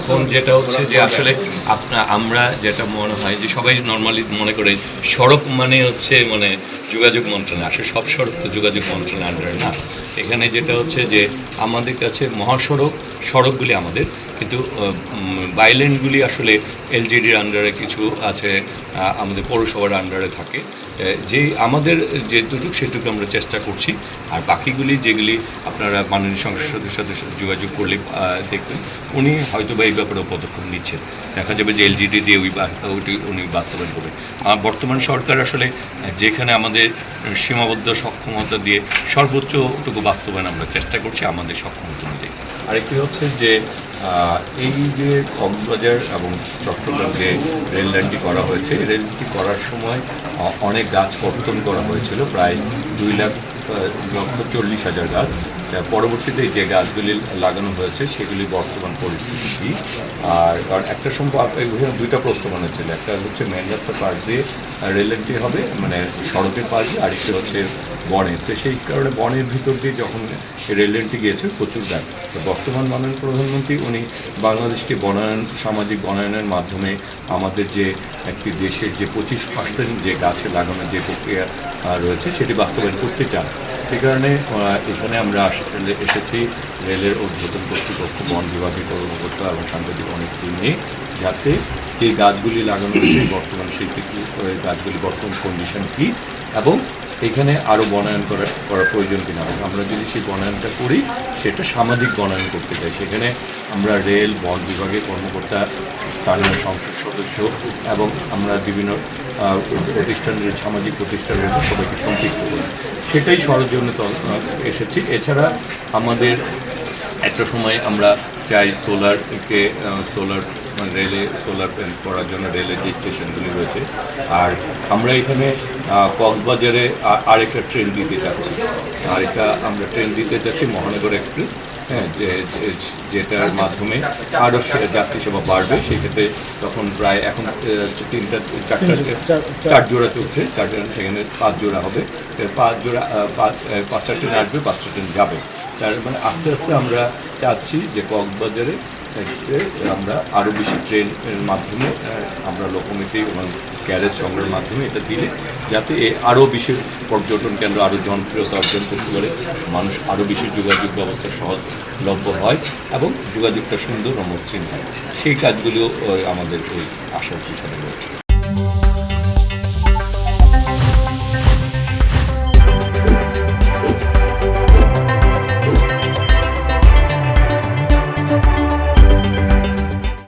এখন যেটা হচ্ছে যে আসলে আমরা যেটা মনে হয় যে সবাই নর্মালি মনে করে সড়ক মানে হচ্ছে মানে যোগাযোগ মন্ত্রণালয়, আসলে সব সড়ক তো যোগাযোগ মন্ত্রণালয়ের আন্ডারে না। এখানে যেটা হচ্ছে যে আমাদের কাছে মহাসড়ক সড়কগুলি আমাদের, কিন্তু বাইলেনগুলি আসলে এলজিডির আন্ডারে কিছু আছে, আমাদের পৌরসভার আন্ডারে থাকে। যে আমাদের যেটুকু সেটুকু আমরা চেষ্টা করছি, আর বাকিগুলি যেগুলি আপনারা মাননীয় সংসদ সদস্যদের সাথে যোগাযোগ করলে দেখবেন উনি হয়তো বা এই ব্যাপারে পদক্ষেপ নিচ্ছেন। দেখা যাবে যে এলজিডি দিয়ে ওইটি উনি বাস্তবায়ন করবে। বর্তমান সরকার আসলে যেখানে আমাদের সীমাবদ্ধ সক্ষমতা দিয়ে সর্বোচ্চটুকু বাস্তবায়ন আমরা চেষ্টা করছি আমাদের সক্ষমতা অনুযায়ী। আরেকটি হচ্ছে যে এই যে কক্সবাজার এবং চট্টগ্রাম যে রেল লাইনটি করা হয়েছে, রেলটি করার সময় অনেক গাছ কর্তন করা হয়েছিল, প্রায় 2,40,000 গাছ। পরবর্তীতে যে গাছগুলি লাগানো হয়েছে সেগুলি বর্তমান পরিস্থিতি কী, আর কারণ একটা সময় দুইটা প্রস্তাবনা হচ্ছিল, একটা হচ্ছে মেন রাস্তার পাশ দিয়ে রেল লাইনটি হবে, মানে সড়কের পাশ দিয়ে, আরেকটি হচ্ছে বনে। তো সেই কারণে বনের ভিতর দিয়ে যখন রেল লাইনটি গিয়েছে প্রচুর গাছ। তো বর্তমান মাননীয় প্রধানমন্ত্রী উনি বাংলাদেশকে বনায়ন, সামাজিক বনায়নের মাধ্যমে আমাদের যে একটি দেশের যে 25% যে গাছে লাগানোর যে প্রক্রিয়া রয়েছে সেটি বাস্তবায়ন করতে চান। সে কারণে এখানে আমরা এসেছি রেলের ঊর্ধ্বতন কর্তৃপক্ষ, বন বিভাগের কর্মকর্তা এবং সাংবাদিক অনেক টিম নিয়ে, যাতে যে গাছগুলি লাগানো হয়েছে বর্তমান সেই গাছগুলি বর্তমান কন্ডিশন কী এবং এখানে আরও বনায়ন করার প্রয়োজন কিনা। আমরা যদি সেই বনায়নটা করি সেটা সামাজিক বনায়ন করতে চাই, সেখানে আমরা রেল, বন বিভাগের কর্মকর্তা, স্থানীয় সংসদ সদস্য এবং আমরা বিভিন্ন প্রতিষ্ঠানের সামাজিক প্রতিষ্ঠান রয়েছে সবাইকে সম্পৃক্ত করি, সেটাই সরজন্য এসেছি। এছাড়া আমাদের একটা সময় আমরা চাই সোলার মানে রেলে সোলার প্ল্যান্ট করার জন্য রেলের যে স্টেশনগুলি রয়েছে, আর আমরা এখানে কক্সবাজারে আরেকটা ট্রেন দিতে চাচ্ছি, আমরা ট্রেন দিতে চাচ্ছি মহানগর এক্সপ্রেস, হ্যাঁ, যেটার মাধ্যমে আরও যাত্রী সেবা বাড়বে। সেক্ষেত্রে তখন প্রায় এখন 4 জোড়া চলছে, সেখানে 5 জোড়া হবে, 5টা ট্রেন আসবে, 5টা ট্রেন যাবে। তার মানে আস্তে আস্তে আমরা চাচ্ছি যে কক্সবাজারে আমরা আরও বেশি ট্রেনের মাধ্যমে আমরা লোকোমোটিভ এবং ক্যারেজ সংগ্রহের মাধ্যমে এটা দিলে যাতে আরও বেশি পর্যটন কেন্দ্র আরও জনপ্রিয়তা অর্জন করতে পারে, মানুষ আরও বেশি যোগাযোগ ব্যবস্থা সহজলভ্য হয় এবং যোগাযোগটা সুন্দর ও মসৃণ হয়। সেই কাজগুলিও আমাদের এই আশার পিছনে রয়েছে।